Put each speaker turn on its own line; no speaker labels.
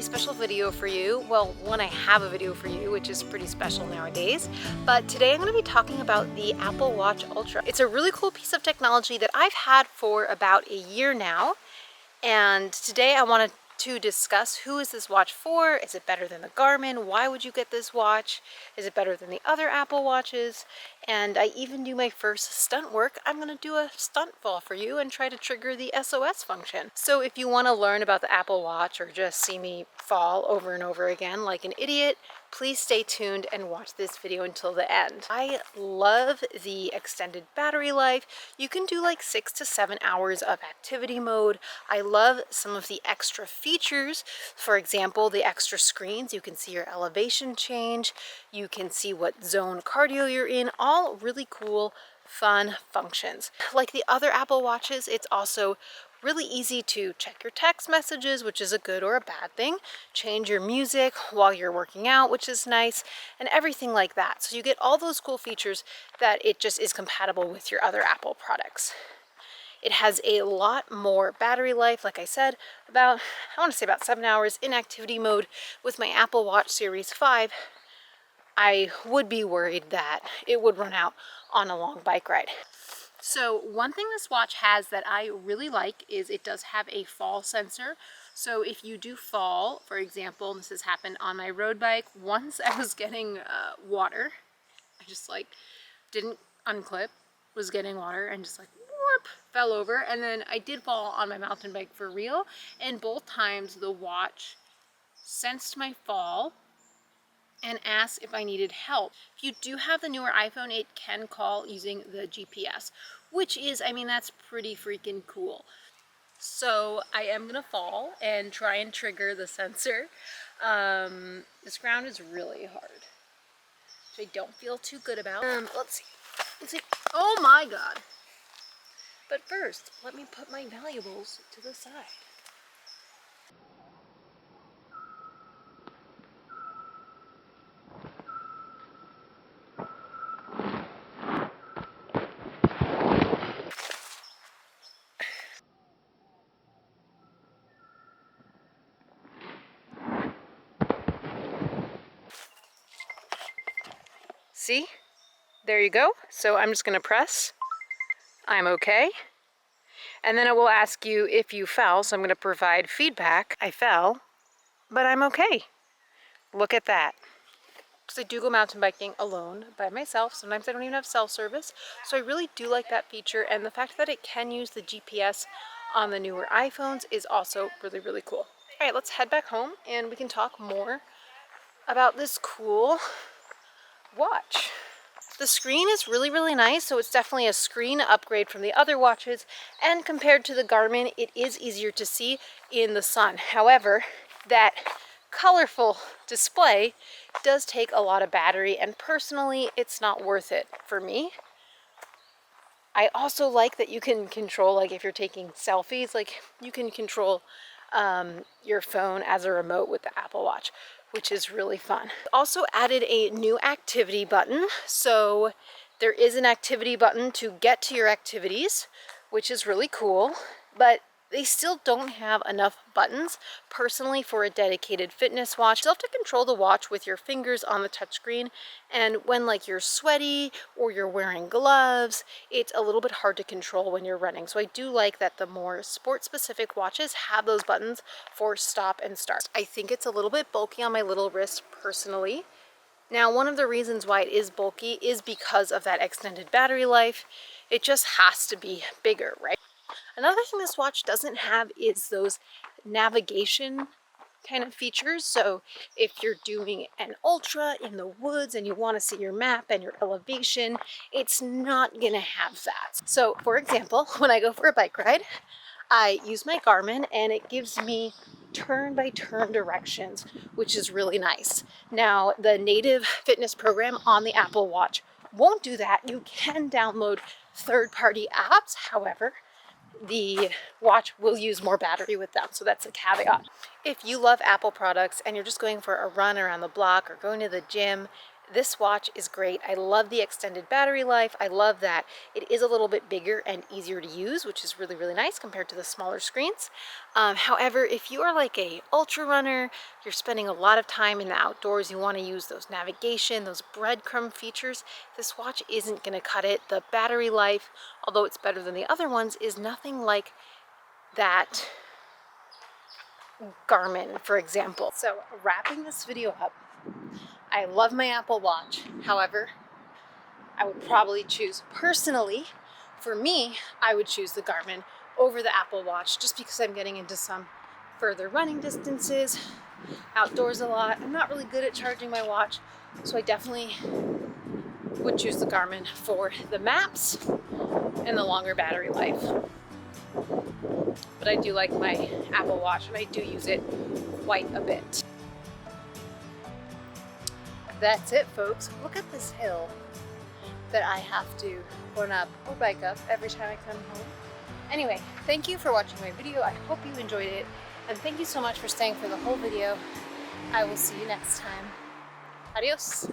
very special video for you. Well, one, I have a video for you, which is pretty special nowadays. But today I'm going to be talking about the Apple Watch Ultra. It's a really cool piece of technology that I've had for about a year now. And today I wanted to discuss, who is this watch for? Is it better than the Garmin? Why would you get this watch? Is it better than the other Apple Watches? And I even do my first stunt work. I'm going to do a stunt fall for you and try to trigger the SOS function. So if you want to learn about the Apple Watch or just see me fall over and over again like an idiot, please stay tuned and watch this video until the end. I love the extended battery life. You can do like 6 to 7 hours of activity mode. I love some of the extra features. For example, the extra screens. You can see your elevation change. You can see what zone cardio you're in. All really cool, fun functions. Like the other Apple Watches, it's also really easy to check your text messages, which is a good or a bad thing, change your music while you're working out, which is nice, and everything like that. So you get all those cool features that it just is compatible with your other Apple products. It has a lot more battery life, like I said, I want to say about 7 hours in activity mode. With my Apple Watch Series 5, I would be worried that it would run out on a long bike ride. So one thing this watch has that I really like is it does have a fall sensor. So if you do fall, for example, this has happened on my road bike. Once I was getting water, I just like didn't unclip, was getting water and just like whoop, fell over. And then I did fall on my mountain bike for real. And both times the watch sensed my fall and asked if I needed help. If you do have the newer iPhone, it can call using the GPS, which is, I mean, that's pretty freaking cool. So I am gonna fall and try and trigger the sensor. This ground is really hard, which I don't feel too good about. Let's see. Oh my God. But first, let me put my valuables to the side. See? There you go. So I'm just going to press, I'm okay. And then it will ask you if you fell. So I'm going to provide feedback. I fell, but I'm okay. Look at that. Because I do go mountain biking alone by myself. Sometimes I don't even have cell service. So I really do like that feature. And the fact that it can use the GPS on the newer iPhones is also really, really cool. All right, let's head back home and we can talk more about this cool watch. The screen is really, really nice, so it's definitely a screen upgrade from the other watches, and compared to the Garmin, it is easier to see in the sun. However, that colorful display does take a lot of battery, and personally, it's not worth it for me. I also like that you can control, like if you're taking selfies, like you can control your phone as a remote with the Apple Watch, which is really fun. Also added a new activity button. So there is an activity button to get to your activities, which is really cool, but they still don't have enough buttons personally for a dedicated fitness watch. You still have to control the watch with your fingers on the touchscreen, and when like you're sweaty or you're wearing gloves, it's a little bit hard to control when you're running. So I do like that the more sport specific watches have those buttons for stop and start. I think it's a little bit bulky on my little wrist personally. Now, one of the reasons why it is bulky is because of that extended battery life. It just has to be bigger, right? Another thing this watch doesn't have is those navigation kind of features. So if you're doing an ultra in the woods and you want to see your map and your elevation, it's not going to have that. So for example, when I go for a bike ride, I use my Garmin and it gives me turn-by-turn directions, which is really nice. Now, the native fitness program on the Apple Watch won't do that. You can download third-party apps, however, the watch will use more battery with them, so that's a caveat. If you love Apple products and you're just going for a run around the block or going to the gym, This watch is great. I love the extended battery life. I love that it is a little bit bigger and easier to use, which is really, really nice compared to the smaller screens. However, if you are like a ultra runner, you're spending a lot of time in the outdoors, you want to use those navigation, those breadcrumb features, this watch isn't going to cut it. The battery life, although it's better than the other ones, is nothing like that Garmin, for example. So wrapping this video up, I love my Apple Watch. However, I would probably choose, personally, for me, I would choose the Garmin over the Apple Watch just because I'm getting into some further running distances, outdoors a lot. I'm not really good at charging my watch, so I definitely would choose the Garmin for the maps and the longer battery life. But I do like my Apple Watch and I do use it quite a bit. That's it, folks. Look at this hill that I have to run up or bike up every time I come home. Anyway, thank you for watching my video. I hope you enjoyed it. And thank you so much for staying for the whole video. I will see you next time. Adios.